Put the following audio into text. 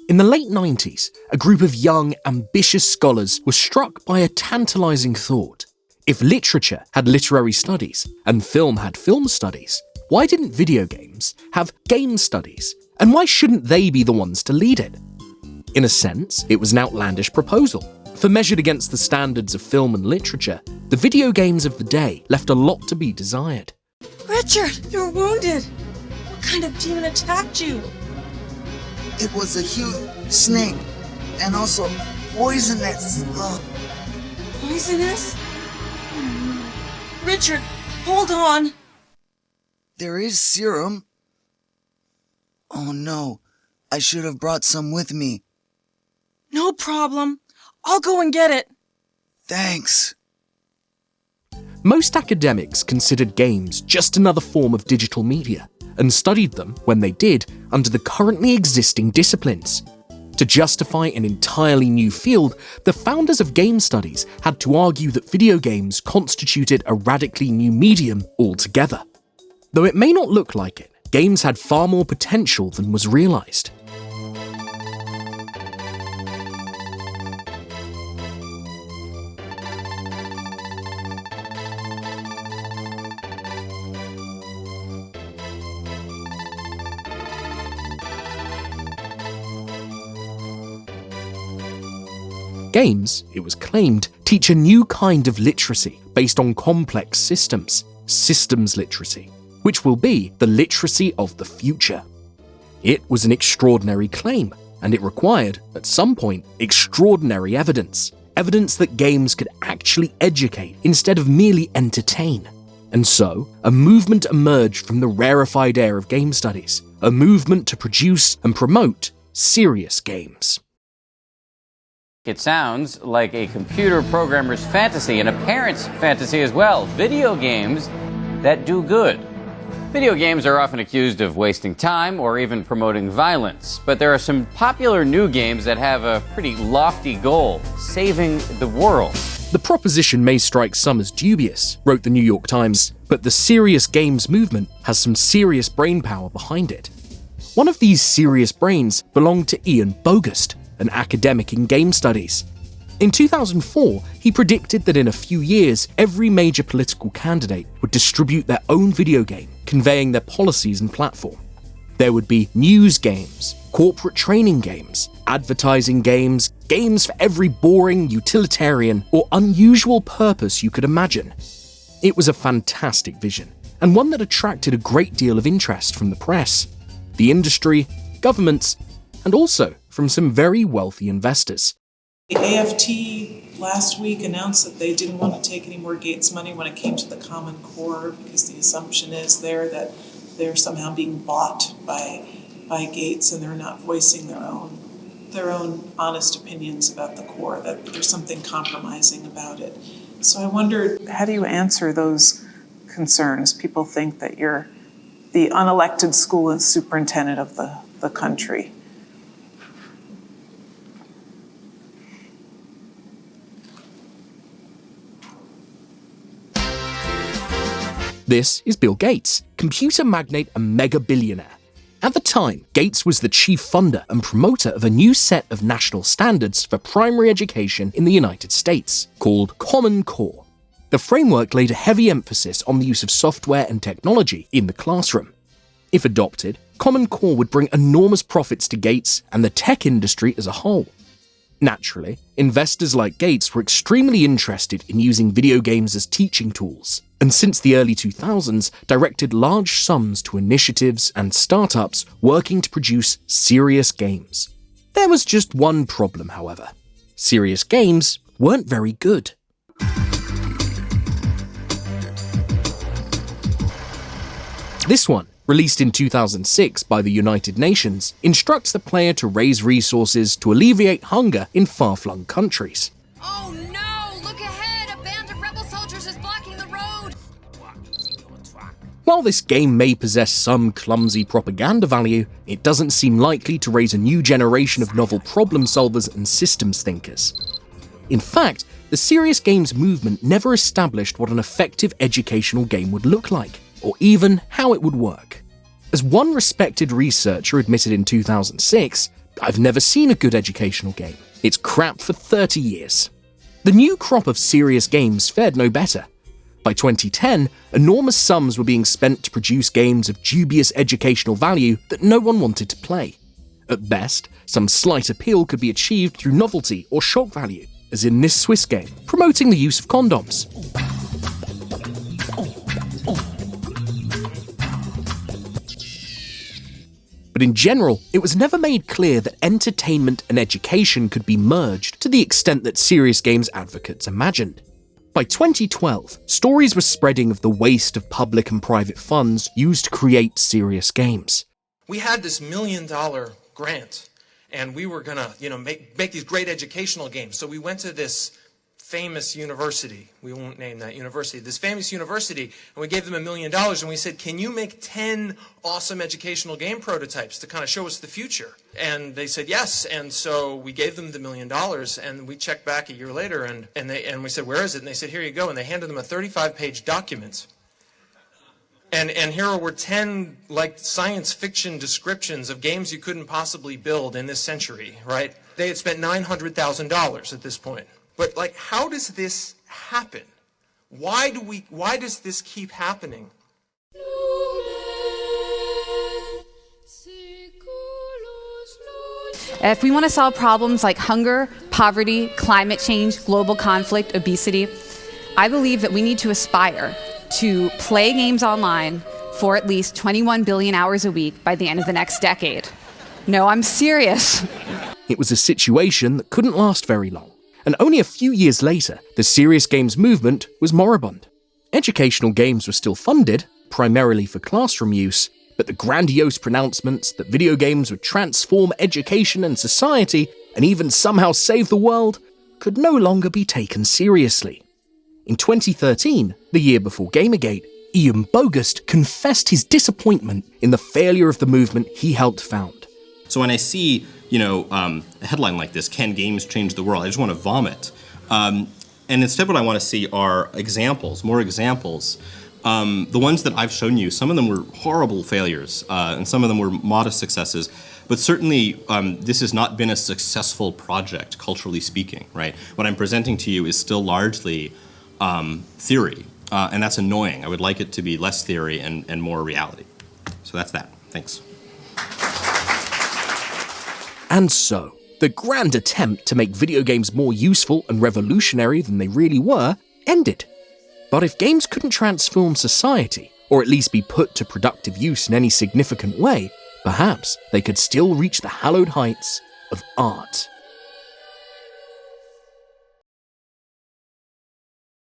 In the late 90s, a group of young, ambitious scholars were struck by a tantalizing thought. If literature had literary studies and film had film studies, why didn't video games have game studies? And why shouldn't they be the ones to lead it? In a sense, it was an outlandish proposal, for measured against the standards of film and literature, the video games of the day left a lot to be desired. Richard, you're wounded. What kind of demon attacked you? It was a huge snake, and also poisonous. Poisonous? Richard, hold on. There is serum. Oh no, I should have brought some with me. No problem. I'll go and get it. Thanks. Most academics considered games just another form of digital media, and studied them, when they did, under the currently existing disciplines. To justify an entirely new field, the founders of game studies had to argue that video games constituted a radically new medium altogether. Though it may not look like it, games had far more potential than was realized. Games, it was claimed, teach a new kind of literacy based on complex systems literacy, which will be the literacy of the future. It was an extraordinary claim, and it required, at some point, extraordinary evidence that games could actually educate instead of merely entertain. And so, a movement emerged from the rarefied air of game studies, a movement to produce and promote serious games. It sounds like a computer programmer's fantasy and a parent's fantasy as well. Video games that do good. Video games are often accused of wasting time or even promoting violence, but there are some popular new games that have a pretty lofty goal: saving the world. The proposition may strike some as dubious, wrote the New York Times, but the serious games movement has some serious brainpower behind it. One of these serious brains belonged to Ian Bogost, an academic in game studies. In 2004, he predicted that in a few years, every major political candidate would distribute their own video game, conveying their policies and platform. There would be news games, corporate training games, advertising games, games for every boring, utilitarian, or unusual purpose you could imagine. It was a fantastic vision, and one that attracted a great deal of interest from the press, the industry, governments, and also from some very wealthy investors. The AFT last week announced that they didn't want to take any more Gates money when it came to the Common Core, because the assumption is there that they're somehow being bought by Gates and they're not voicing their own honest opinions about the core, that there's something compromising about it. So I wondered, how do you answer those concerns? People think that you're the unelected school superintendent of the country. This is Bill Gates, computer magnate and mega billionaire. At the time, Gates was the chief funder and promoter of a new set of national standards for primary education in the United States, called Common Core. The framework laid a heavy emphasis on the use of software and technology in the classroom. If adopted, Common Core would bring enormous profits to Gates and the tech industry as a whole. Naturally, investors like Gates were extremely interested in using video games as teaching tools, and since the early 2000s directed large sums to initiatives and startups working to produce serious games. There was just one problem, however. Serious games weren't very good. This one, released in 2006 by the United Nations, instructs the player to raise resources to alleviate hunger in far-flung countries. Oh no! Look ahead! A band of rebel soldiers is blocking the road! While this game may possess some clumsy propaganda value, it doesn't seem likely to raise a new generation of novel problem solvers and systems thinkers. In fact, the serious games movement never established what an effective educational game would look like, or even how it would work. As one respected researcher admitted in 2006, I've never seen a good educational game. It's crap for 30 years. The new crop of serious games fared no better. By 2010, enormous sums were being spent to produce games of dubious educational value that no one wanted to play. At best, some slight appeal could be achieved through novelty or shock value, as in this Swiss game, promoting the use of condoms. But in general, it was never made clear that entertainment and education could be merged to the extent that serious games advocates imagined. By 2012, stories were spreading of the waste of public and private funds used to create serious games. We had this $1 million grant, and we were gonna, make these great educational games. So we went to this famous university. We won't name that university. This famous university, and we gave them $1 million, and we said, "Can you make 10 awesome educational game prototypes to kind of show us the future?" And they said yes, and so we gave them the $1 million, and we checked back a year later, and we said, "Where is it?" And they said, "Here you go," and they handed them a 35-page document. And here were 10 science fiction descriptions of games you couldn't possibly build in this century, right? They had spent $900,000 at this point. But how does this happen? Why does this keep happening? If we want to solve problems like hunger, poverty, climate change, global conflict, obesity, I believe that we need to aspire to play games online for at least 21 billion hours a week by the end of the next decade. No, I'm serious. It was a situation that couldn't last very long, and only a few years later, the serious games movement was moribund. Educational games were still funded, primarily for classroom use, but the grandiose pronouncements that video games would transform education and society, and even somehow save the world, could no longer be taken seriously. In 2013, the year before Gamergate, Ian Bogost confessed his disappointment in the failure of the movement he helped found. So when I see, a headline like this, "Can games change the world?" I just want to vomit. And instead what I want to see are examples, more examples. The ones that I've shown you, some of them were horrible failures, and some of them were modest successes. But certainly, this has not been a successful project, culturally speaking, right? What I'm presenting to you is still largely theory, and that's annoying. I would like it to be less theory and more reality. So that's that. Thanks. And so, the grand attempt to make video games more useful and revolutionary than they really were ended. But if games couldn't transform society, or at least be put to productive use in any significant way, perhaps they could still reach the hallowed heights of art.